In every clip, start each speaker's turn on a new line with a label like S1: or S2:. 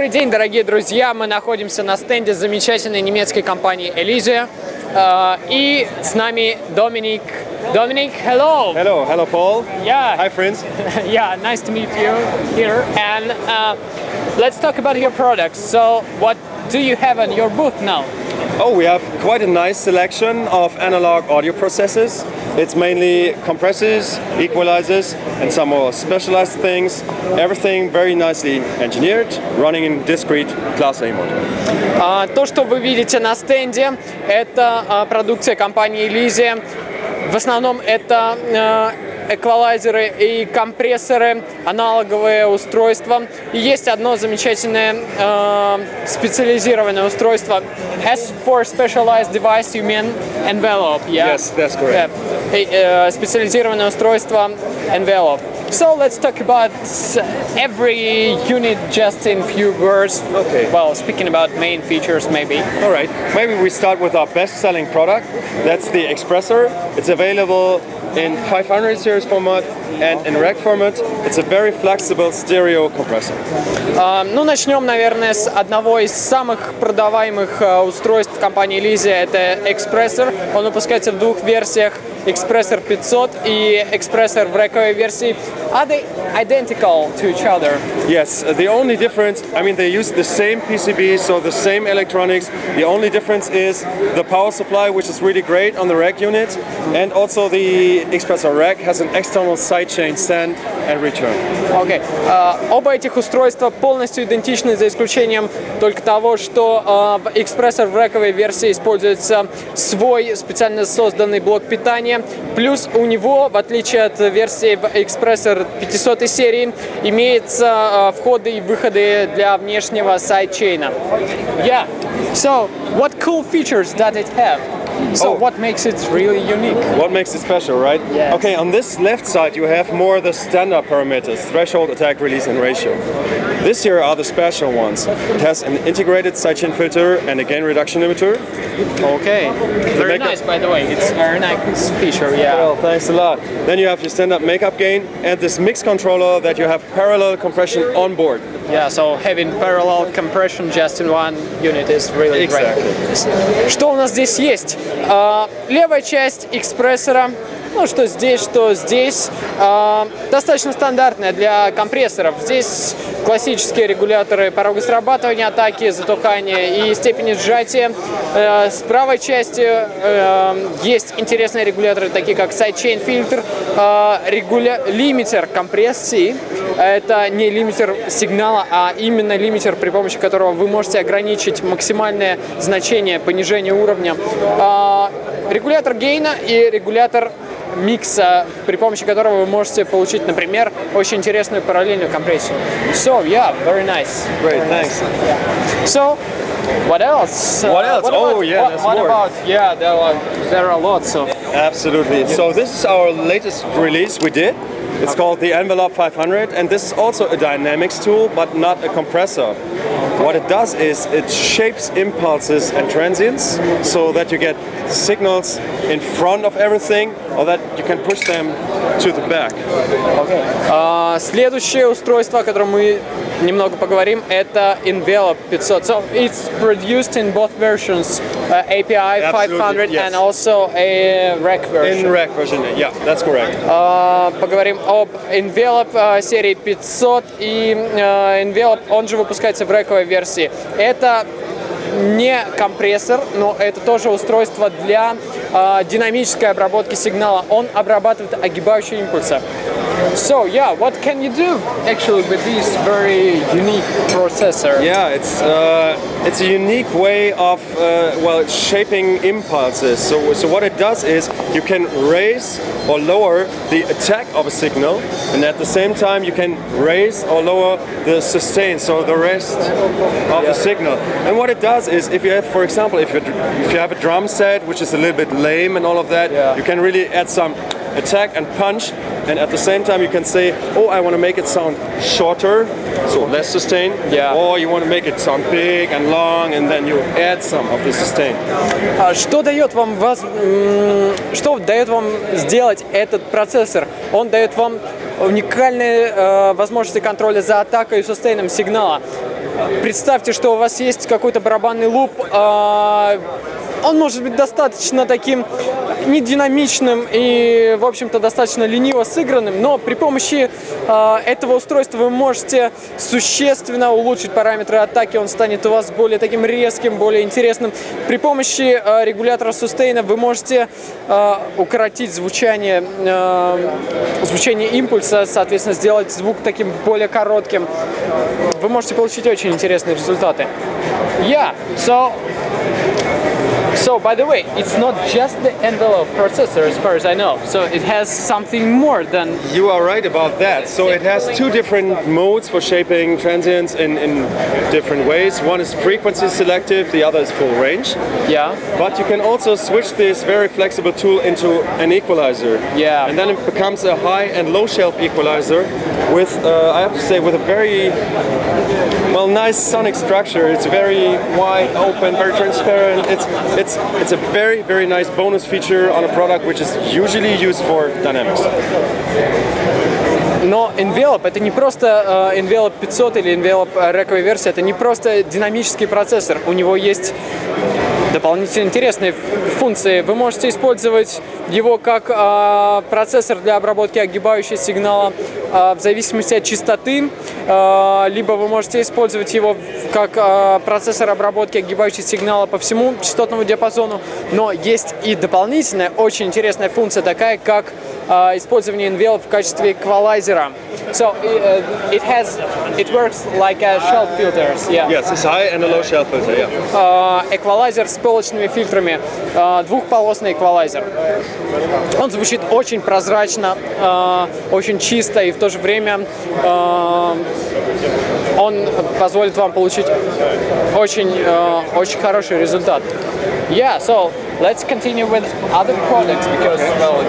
S1: Добрый день, дорогие друзья! Мы находимся на стенде замечательной немецкой компании Elysia. И с нами Доминик. Dominic, hello!
S2: Hello Paul.
S1: Yeah.
S2: Hi friends.
S1: Yeah, nice to meet you here. And let's talk about your products. So, what do you have on your booth now?
S2: Oh, we have quite a nice selection of analog audio processors. It's mainly compressors, equalizers, and some more specialized things. Everything very nicely engineered, running in discrete Class A mode.
S1: То, что вы видите на стенде, это продукция компании Elysia. В основном это эквалайзеры и компрессоры, аналоговые устройства. И есть одно замечательное специализированное устройство. As for specialized device, you mean envelope, yeah?
S2: Yes, that's correct.
S1: Специализированное устройство envelope. So let's talk about every unit just in few words.
S2: Okay.
S1: Well, speaking about main features, maybe.
S2: All right. Maybe we start with our best-selling product. That's the Expressor. It's available in 500 series format and in rack format. It's a very flexible stereo compressor.
S1: Ну, начнем, наверное, с одного из самых продаваемых устройств компании Elysia. Это экспрессор. Он выпускается в двух версиях. Expressor 500 и Expressor в рэковой версии. Are they identical to each other?
S2: Yes, the only difference, I mean, they use the same PCB, so the same electronics. The only difference is the power supply, which is really great on the rack unit, and also the Expressor rack has an external sidechain send and return.
S1: Okay. Оба этих устройства полностью идентичны, за исключением только того, что в Expressor в рэковой версии используется свой специально созданный блок питания. Плюс у него, в отличие от версии в Expressor 500 серии, имеются входы и выходы для внешнего сайдчейна. Yeah. So, what cool features does it have? So, what makes it really unique?
S2: What makes it special, right?
S1: Yes.
S2: Okay, on this left side you have more the standard parameters, threshold, attack, release, and ratio. This here are the special ones. It has an integrated sidechain filter and a gain reduction limiter.
S1: Okay. Very nice, by the way. It's a very nice feature, yeah.
S2: Well, thanks a lot. Then you have your standard makeup gain and this mix controller that you have parallel compression on board.
S1: Yeah, so having parallel compression just in one unit is really great. Что у нас здесь есть? Левая часть экспрессора, ну что здесь, достаточно стандартная для компрессоров. Здесь классические регуляторы порога срабатывания, атаки, затухания и степени сжатия. С правой части есть интересные регуляторы, такие как sidechain фильтр, лимитер компрессии. Это не лимитер сигнала, а именно лимитер, при помощи которого вы можете ограничить максимальное значение понижения уровня. Регулятор гейна и регулятор микса, при помощи которого вы можете получить, например, очень интересную параллельную компрессию. So, yeah, very nice.
S2: Great, thanks.
S1: So, what else?
S2: There's more.
S1: Yeah, there are lots of.
S2: Absolutely. So this is our latest release we did. It's called the Envelope 500, and this is also a dynamics tool, but not a compressor. What it does is it shapes impulses and transients so that you get signals in front of everything, or that you can push them to the back.
S1: Okay. Следующее устройство, о котором мы немного поговорим, это Envelope 500. So it's produced in both versions, API 500
S2: yes.
S1: and also a rack version.
S2: In rack version, yeah, that's correct.
S1: Поговорим об Envelope серии 500 и Envelope, он же выпускается в рэковой версии. Это не компрессор, но это тоже устройство для динамической обработки сигнала. Он обрабатывает огибающие импульсы. So yeah, what can you do actually with this very unique processor?
S2: Yeah, it's a unique way of shaping impulses. So what it does is you can raise or lower the attack of a signal, and at the same time you can raise or lower the sustain, so the rest of the signal. And what it does is, if you have, for example, if you have a drum set which is a little bit lame and all of that, you can really add some attack and punch, and at the same time you can say, oh, I want to make it sound shorter, so less sustain, or you want to make it sound big and long, and then you add some of the sustain.
S1: Что дает вам сделать этот процессор? Он дает вам уникальные возможности контроля за атакой и сустейном сигнала. представьте, что у вас есть какой-то барабанный луп, он может быть достаточно таким нединамичным и, в общем-то, достаточно лениво сыгранным, но при помощи этого устройства вы можете существенно улучшить параметры атаки, он станет у вас более таким резким, более интересным. При помощи регулятора сустейна вы можете укоротить звучание импульса, соответственно, сделать звук таким более коротким. Вы можете получить очень интересные результаты. Yeah, So, by the way, it's not just the envelope processor as far as I know. So it has something more than...
S2: You are right about that. So it has two different modes for shaping transients in different ways. One is frequency selective, the other is full range.
S1: Yeah.
S2: But you can also switch this very flexible tool into an equalizer.
S1: Yeah.
S2: And then it becomes a high and low shelf equalizer with, I have to say, with a very, well, nice sonic structure. It's very wide open, very transparent. It's a very, very nice bonus feature on a product which is usually used for dynamics.
S1: Но Envelope это не просто Envelope 500 или Envelope рековая версия, это не просто динамический процессор. У него есть дополнительно интересные функции. Вы можете использовать его как процессор для обработки огибающего сигнала в зависимости от частоты, либо вы можете использовать его как процессор обработки огибающего сигнала по всему частотному диапазону. Но есть и дополнительная, очень интересная функция, такая как использование Envelope в качестве эквалайзера. So it works like a shelf filters. Yeah.
S2: Yes, it's high and a low shelf filter. Yeah.
S1: Эквалайзер с полочными фильтрами, двухполосный эквалайзер. Он звучит очень прозрачно, очень чисто, и в то же время он позволит вам получить очень хороший результат. Yeah, so let's continue with other products because, well...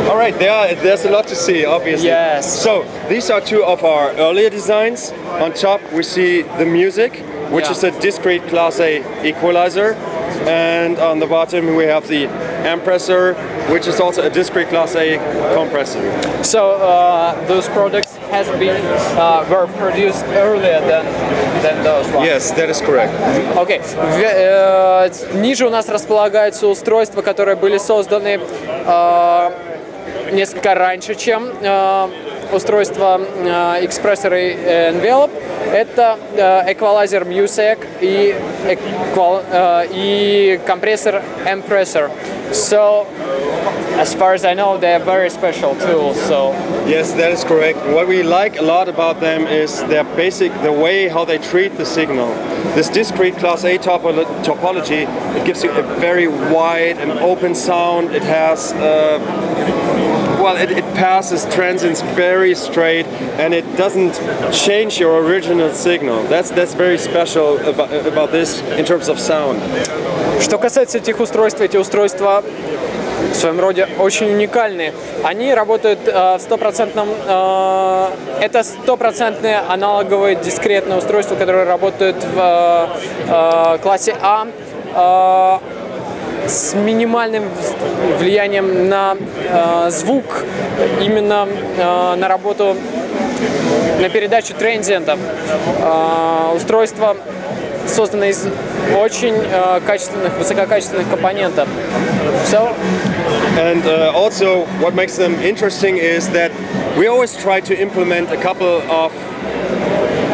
S2: All right, there's a lot to see, obviously.
S1: Yes.
S2: So these are two of our earlier designs. On top we see the music, which is a discrete Class A equalizer. And on the bottom we have the compressor, which is also a discrete Class A compressor.
S1: So those products were produced earlier than those ones.
S2: Yes, that is correct.
S1: Окей. Ниже у нас располагаются устройства, которые были созданы несколько раньше, чем устройство экспрессора Envelope. Это эквалайзер Musikmesse и компрессор compressor. So, as far as I know, they are very special tools. So.
S2: Yes, that is correct. What we like a lot about them is the way how they treat the signal. This discrete Class A topology, it gives you a very wide and open sound. It has it passes transients very straight, and it doesn't change your original signal. That's very special about this in terms of sound.
S1: Что касается этих устройств, эти устройства в своем роде очень уникальные. Они работают в стопроцентном... Это стопроцентное аналоговое дискретное устройство, которое работает в классе А, с минимальным влиянием на звук, именно на работу, на передачу транзиентов. Устройство создано из очень высококачественных компонентов. So,
S2: and also what makes them interesting is that we always try to implement a couple of,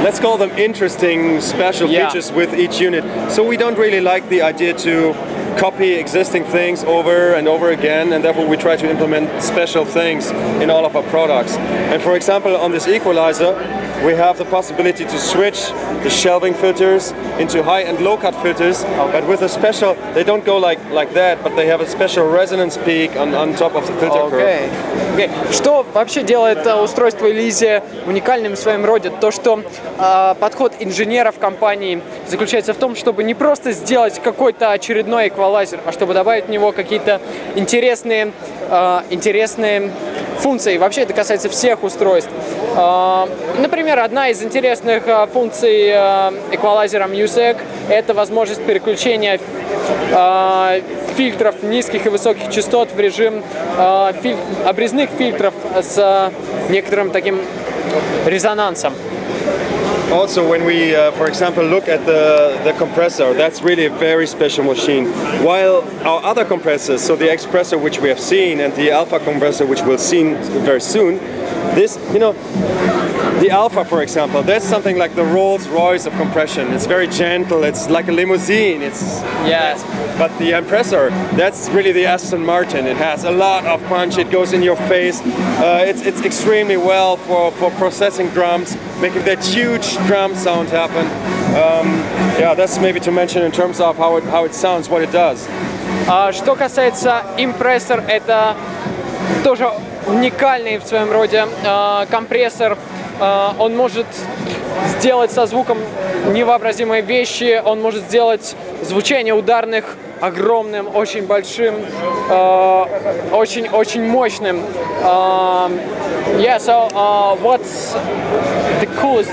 S2: let's call them interesting special features with each unit. So we don't really like the idea to copy existing things over and over again, and therefore we try to implement special things in all of our products. And for example, on this equalizer, we have the possibility to switch the shelving filters into high and low cut filters, but with a special, they don't go like that, but they have a special resonance peak on top of the filter curve.
S1: Okay. Что вообще делает устройство Elysia уникальным в своем роде? То, что подход инженеров компании заключается в том, чтобы не просто сделать какой-то очередной эквалайзер, а чтобы добавить в него какие-то интересные функции. Вообще это касается всех устройств. Например, одна из интересных функций эквалайзера Musikmesse – это возможность переключения фильтров низких и высоких частот в режим обрезных фильтров с некоторым таким резонансом.
S2: also when we, for example, look at the compressor, that's really a very special machine. While our other compressors, so the Expressor which we have seen and the Alpha compressor which we'll see very soon, this, the Alpha, for example, that's something like the Rolls-Royce of compression. It's very gentle, it's like a limousine.
S1: Yes.
S2: But the Impressor, that's really the Aston Martin. It has a lot of punch, it goes in your face. It's extremely well for processing drums, making that huge drum sound happen. Yeah, that's maybe to mention in terms of how it sounds, what it does.
S1: Что касается Impressor, это тоже уникальный в своем роде компрессор. Он может сделать со звуком невообразимые вещи, он может сделать звучание ударных огромным, очень большим, очень мощным. Yeah, so what's the coolest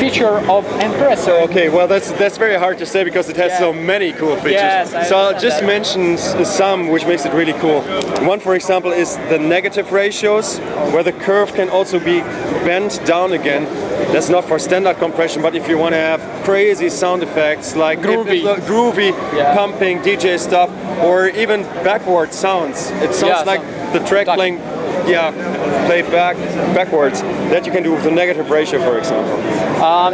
S1: feature of Impressor?
S2: Okay, well that's very hard to say because it has so many cool features.
S1: Yes,
S2: so I'll just mention some which makes it really cool. One, for example, is the negative ratios, where the curve can also be bent down again. That's not for standard compression, but if you want to have crazy sound effects like groovy pumping DJ stuff, or even backward sounds. It sounds like the track playing, played backwards. That you can do with the negative ratio, for example.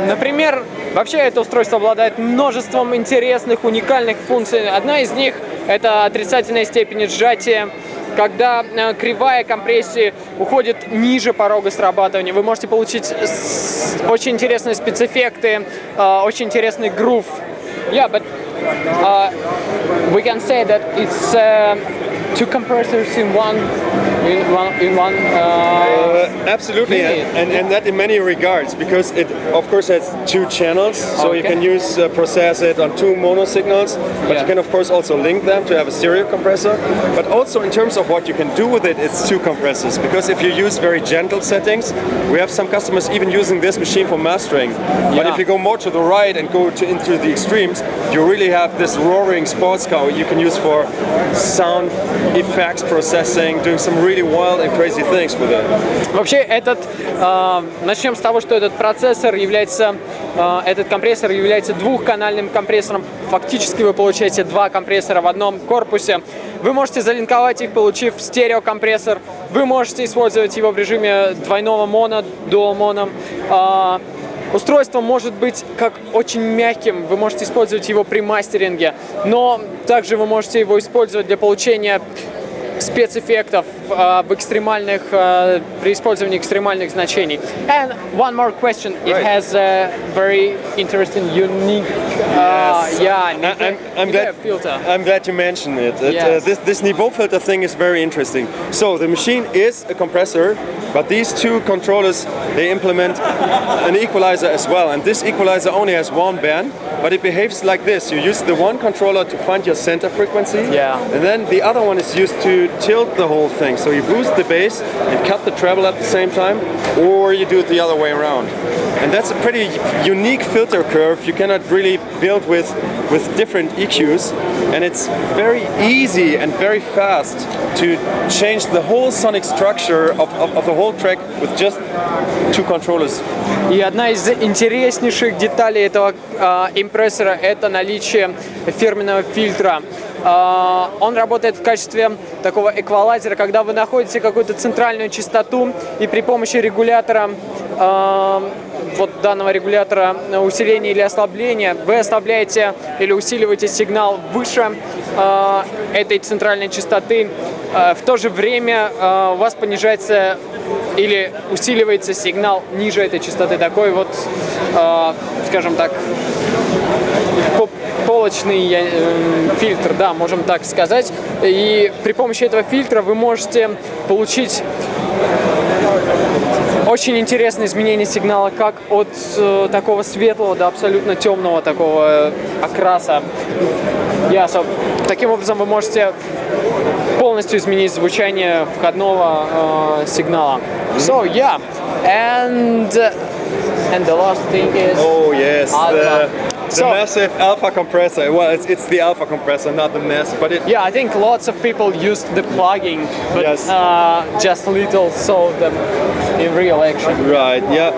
S1: Например, вообще это устройство обладает множеством интересных, уникальных функций. Одна из них — это отрицательная степень сжатия. Когда кривая компрессии уходит ниже порога срабатывания, вы можете получить очень интересные спецэффекты, очень интересный грув. Yeah, but we can say that it's two compressors in one.
S2: Absolutely, and that in many regards, because it of course has two channels, so you can process it on two mono signals, but you can of course also link them to have a stereo compressor. But also in terms of what you can do with it, it's two compressors, because if you use very gentle settings, we have some customers even using this machine for mastering. But if you go more to the right and go into the extremes, you really have this roaring sports car you can use for sound effects processing, doing some really wild and crazy things with it.
S1: Вообще начнем с того, что этот компрессор является двухканальным компрессором. Фактически вы получаете два компрессора в одном корпусе. Вы можете залинковать их, получив стереокомпрессор. Вы можете использовать его в режиме двойного моно, дуал моно. Устройство может быть как очень мягким, вы можете использовать его при мастеринге, но также вы можете его использовать для получения спецэффектов при использовании экстремальных значений. And one more question. It has a very interesting, unique filter.
S2: I'm glad you mentioned it. This niveau filter thing is very interesting. So the machine is a compressor, but these two controllers, they implement an equalizer as well. And this equalizer only has one band, but it behaves like this. You use the one controller to find your center frequency, and then the other one is used to tilt the whole thing. So you boost the bass and cut the treble at the same time, or you do it the other way around. And that's a pretty unique filter curve you cannot really build with different EQs. And it's very easy and very fast to change the whole sonic structure of the whole track with just two controllers.
S1: И одна из интереснейших деталей этого импрессора — это наличие фирменного фильтра. Он работает в качестве такого эквалайзера, когда вы находите какую-то центральную частоту и при помощи регулятора, данного регулятора усиления или ослабления, вы ослабляете или усиливаете сигнал выше этой центральной частоты. В то же время у вас понижается или усиливается сигнал ниже этой частоты. Такой вот, скажем так, полочный фильтр, да, можем так сказать. И при помощи этого фильтра вы можете получить очень интересное изменение сигнала, как от такого светлого до абсолютно темного такого окраса. Таким образом вы можете полностью изменить звучание входного сигнала. So and the last thing is
S2: The massive alpha compressor. Well, it's the alpha compressor, not the mass, but it.
S1: Yeah, I think lots of people use the plugin, but
S2: Yes.
S1: just little saw them in real action.
S2: Right. Yeah.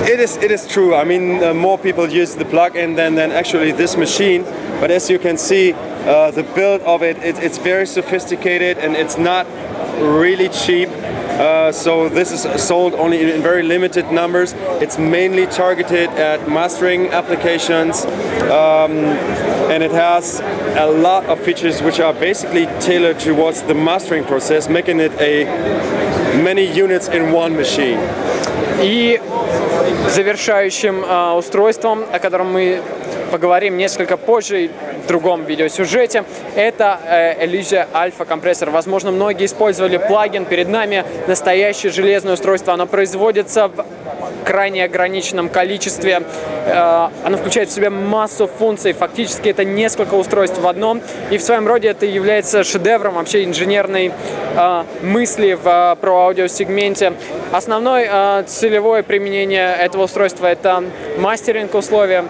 S2: It is true. I mean, more people use the plug-in than actually this machine. But as you can see, the build of it's very sophisticated and it's not really cheap. So this is sold only in very limited numbers. It's mainly targeted at mastering applications, and it has a lot of features which are basically tailored towards the mastering process, making it many units in one machine.
S1: И завершающим устройством, о котором мы поговорим несколько позже в другом видеосюжете, это Elysia Alpha компрессор. Возможно, многие использовали плагин. Перед нами настоящее железное устройство. Оно производится в крайне ограниченном количестве. Оно включает в себя массу функций. Фактически это несколько устройств в одном. И в своем роде это является шедевром вообще инженерной мысли в про-аудиосегменте. Основное целевое применение этого устройства — это мастеринг условия.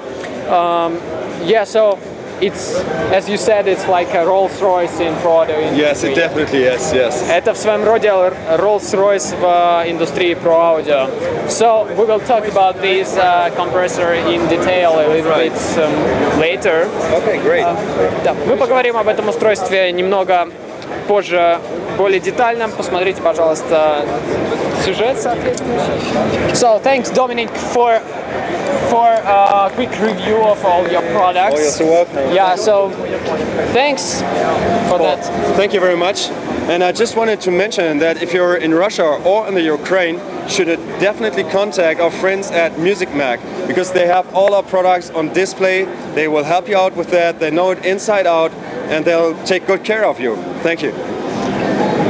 S1: Yeah, so it's, as you said, it's like a Rolls-Royce in Pro Audio industry.
S2: Yes, it definitely is. Yes.
S1: Это в своем роде Rolls-Royce в индустрии Pro Audio. So we will talk about this compressor in detail a little bit later.
S2: Okay, great.
S1: Да, мы поговорим об этом устройстве немного позже, более детально. Посмотрите, пожалуйста, сюжет соответствующий. So thanks, Dominic, for a quick review of all your products.
S2: Oh, you're so welcome.
S1: Yeah, so thanks for that.
S2: Thank you very much. And I just wanted to mention that if you're in Russia or in the Ukraine, you should definitely contact our friends at Musikmesse, because they have all our products on display. They will help you out with that. They know it inside out, and they'll take good care of you. Thank you.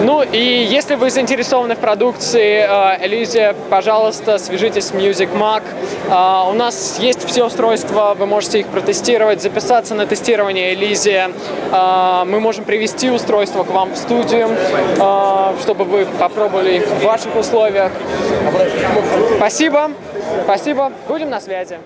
S1: Ну и если вы заинтересованы в продукции Elysia, пожалуйста, свяжитесь с Musikmesse. У нас есть все устройства, вы можете их протестировать, записаться на тестирование Elysia. Мы можем привезти устройство к вам в студию, чтобы вы попробовали их в ваших условиях. Спасибо, будем на связи.